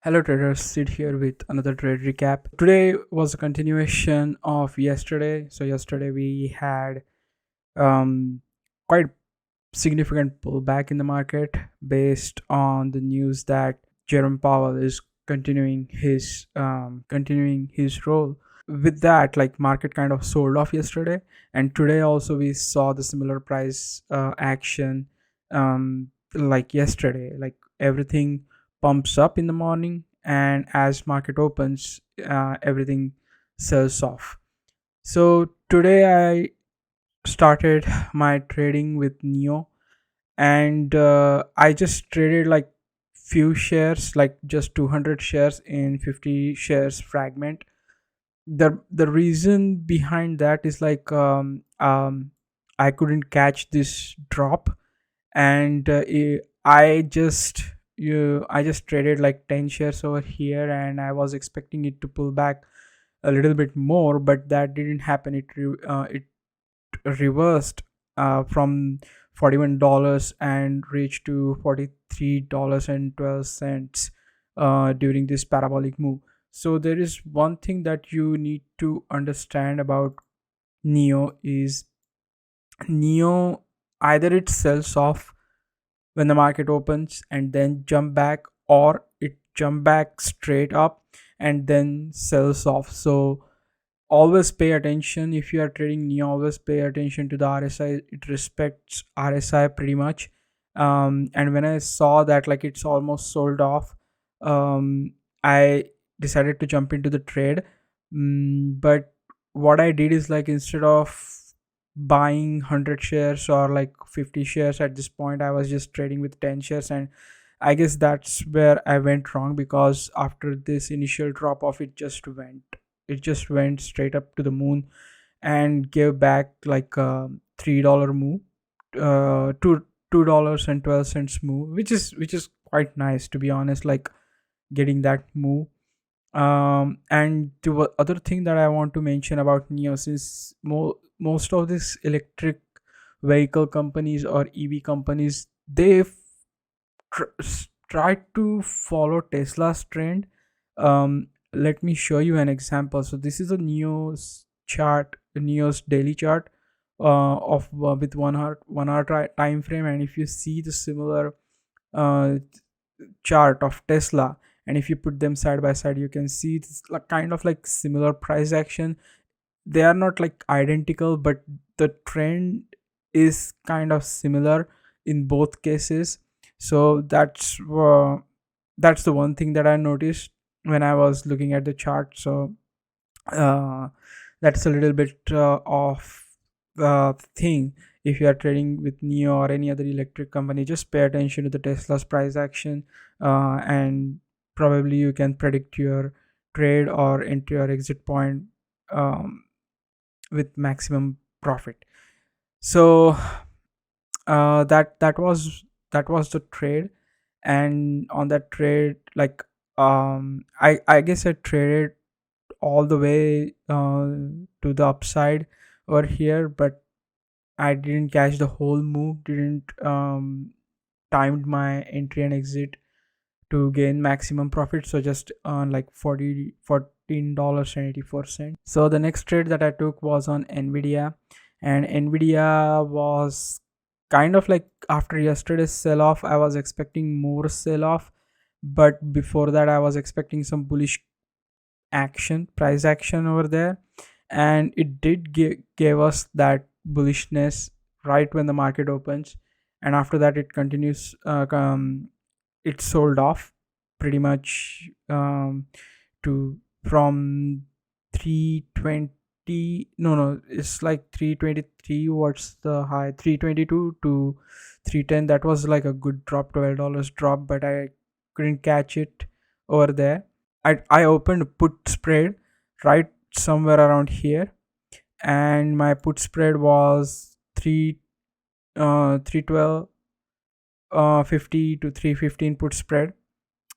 Hello traders, Sid here with another trade recap. Today was a continuation of yesterday. So yesterday we had um, quite significant pullback in the market based on the news that Jerome Powell is continuing his role. With that, like market kind of sold off yesterday, and today also we saw the similar price action like yesterday. Like everything pumps up in the morning, and as market opens, everything sells off. So today I started my trading with Neo, and I just traded like few shares, like just 200 shares in 50 shares fragment. The reason behind that is like I couldn't catch this drop, and I just traded like 10 shares over here, and I was expecting it to pull back a little bit more, but that didn't happen. It reversed from $41 and reached to $43.12 during this parabolic move. So there is one thing that you need to understand about Neo is Neo, either it sells off when the market opens and then jump back, or it jump back straight up and then sells off. So always pay attention. If you are trading Neo, always pay attention to the RSI. It respects RSI pretty much. And when I saw that like it's almost sold off, I decided to jump into the trade. But what I did is like instead of buying 100 shares or like 50 shares at this point, I was just trading with 10 shares. And I guess that's where I went wrong, because after this initial drop off, it just went straight up to the moon and gave back like a $3 move, $2.12 move, which is quite nice, to be honest, like getting that move. And the other thing that I want to mention about Neo, since most of these electric vehicle companies or EV companies, they try to follow Tesla's trend. Let me show you an example. So this is a Neo's daily chart of with 1 hour time frame, and if you see the similar uh, chart of Tesla, and if you put them side by side, you can see it's like kind of like similar price action. They are not like identical, but the trend is kind of similar in both cases. So that's the one thing that I noticed when I was looking at the chart. So uh, that's a little bit of the thing. If you are trading with Neo or any other electric company, just pay attention to the Tesla's price action, and probably you can predict your trade or enter your exit point um, with maximum profit. So that was the trade. And on that trade, like I guess I traded all the way to the upside over here, but I didn't catch the whole move, didn't timed my entry and exit to gain maximum profit. So just on like $14.84. So the next trade that I took was on Nvidia, and Nvidia was kind of like after yesterday's sell off, I was expecting more sell off, but before that I was expecting some bullish price action over there, and it did gave us that bullishness right when the market opens. And after that it continues, it sold off pretty much to from 320, no, it's like 323. What's the high? 322 to 310. That was like a good drop, $12 drop, but I couldn't catch it over there. I opened a put spread right somewhere around here, and my put spread was 312 50 to 315 put spread.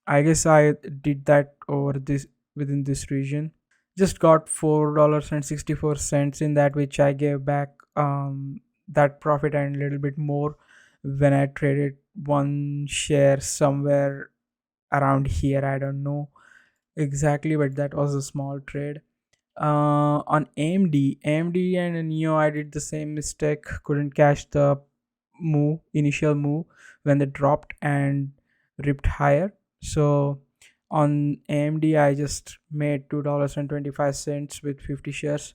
I guess I did that over this within this region. Just got $4.64 in that, which I gave back that profit and a little bit more when I traded one share somewhere around here. I don't know exactly, but that was a small trade. On AMD and Neo, I did the same mistake. Couldn't catch the initial move when they dropped and ripped higher. So on AMD, I just made $2.25 with 50 shares.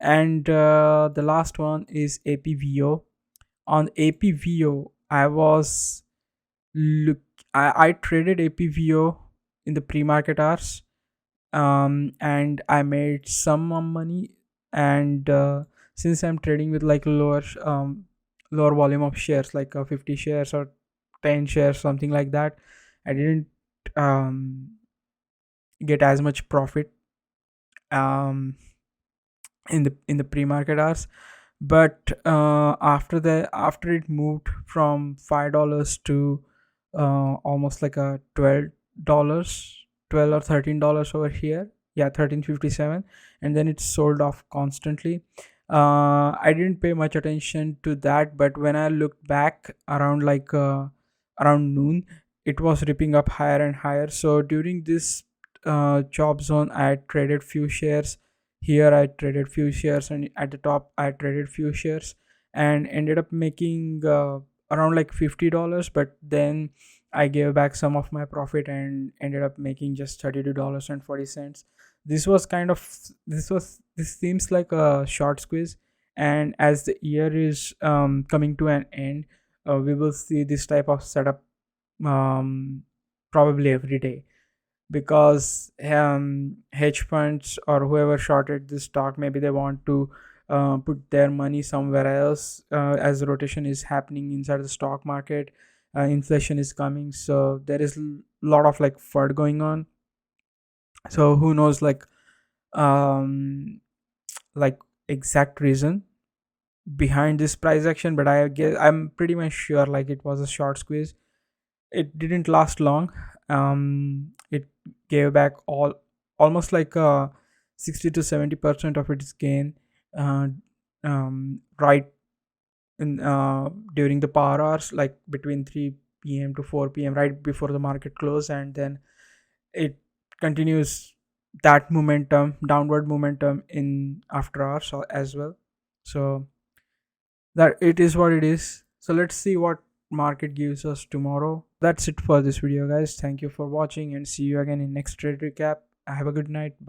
And the last one is APVO. On APVO, look I traded APVO in the pre-market hours, and I made some more money. And since I'm trading with like lower volume of shares, like 50 shares or 10 shares, something like that, I didn't um, get as much profit um, in the pre-market hours. But after it moved from $5 to almost like a $12, 12 or $13 over here. Yeah, 13.57. And then it sold off constantly. I didn't pay much attention to that, but when I looked back around around noon, it was ripping up higher and higher. So during this job zone, I traded few shares. Here I traded few shares, and at the top I traded few shares, and ended up making around like $50. But then I gave back some of my profit and ended up making just $32.40. This seems like a short squeeze, and as the year is coming to an end, we will see this type of setup um, probably every day, because hedge funds or whoever shorted this stock, maybe they want to put their money somewhere else, as rotation is happening inside the stock market. Inflation is coming, so there is lot of like FUD going on. So who knows, um like exact reason behind this price action, but I guess I'm pretty much sure like it was a short squeeze. It didn't last long. It gave back almost like 60 to 70% of its gain, uh, right in during the power hours, like between 3 p.m. to 4 p.m., right before the market close. And then it continues that momentum, downward momentum, in after hours as well. So that it is what it is. So let's see what market gives us tomorrow. That's it for this video, guys. Thank you for watching, and see you again in next trade recap. Have a good night. Bye.